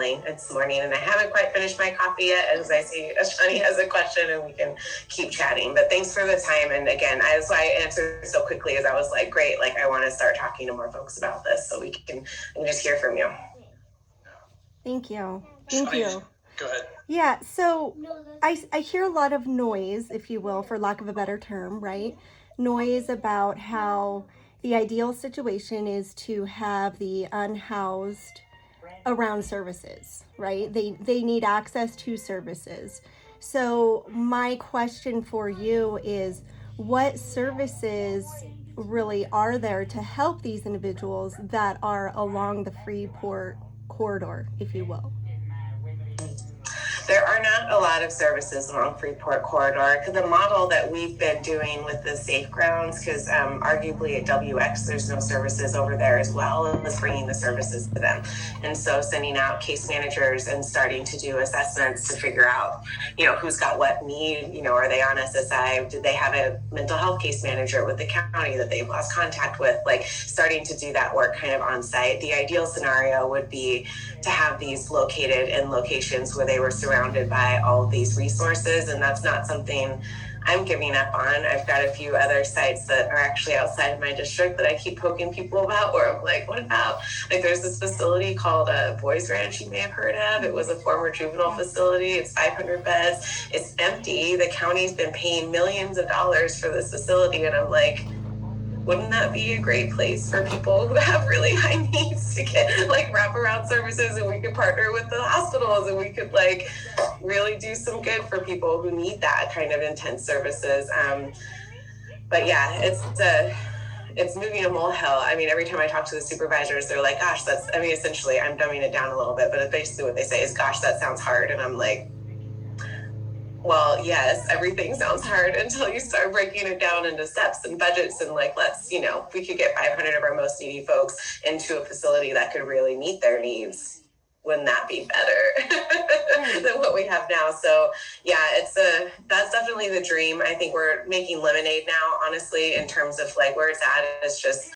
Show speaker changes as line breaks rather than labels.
emailing this morning, and I haven't quite finished my coffee yet, as I see Ashani has a question, and we can keep chatting. But thanks for the time. And again, that's why I answered so quickly, as I was like, great, like I want to start talking to more folks about this so I can just hear from you.
Thank you. Thank you.
Go ahead.
Yeah, so I hear a lot of noise, if you will, for lack of a better term, right? Noise about how the ideal situation is to have the unhoused around services, right? They need access to services. So my question for you is, what services really are there to help these individuals that are along the Freeport corridor, if you will?
There are not a lot of services along Freeport corridor. The model that we've been doing with the safe grounds, because arguably at WX there's no services over there as well, is bringing the services to them. And so sending out case managers and starting to do assessments to figure out, who's got what need, are they on SSI? Did they have a mental health case manager with the county that they've lost contact with? Like starting to do that work kind of on site. The ideal scenario would be to have these located in locations where they were surrounded by all of these resources, and that's not something I'm giving up on. I've got a few other sites that are actually outside of my district that I keep poking people about, where I'm like, what about, like there's this facility called Boys Ranch, you may have heard of. It was a former juvenile facility. It's 500 beds. It's empty. The county's been paying millions of dollars for this facility, and I'm like, wouldn't that be a great place for people who have really high needs to get like wraparound services, and we could partner with the hospitals, and we could like really do some good for people who need that kind of intense services. But yeah, it's moving a molehill. I mean, every time I talk to the supervisors, they're like, gosh, essentially I'm dumbing it down a little bit, but basically what they say is, gosh, that sounds hard. And I'm like, well, yes, everything sounds hard until you start breaking it down into steps and budgets, and like, let's, if we could get 500 of our most needy folks into a facility that could really meet their needs, wouldn't that be better than what we have now? So yeah, that's definitely the dream. I think we're making lemonade now, honestly, in terms of like where it's at. It's just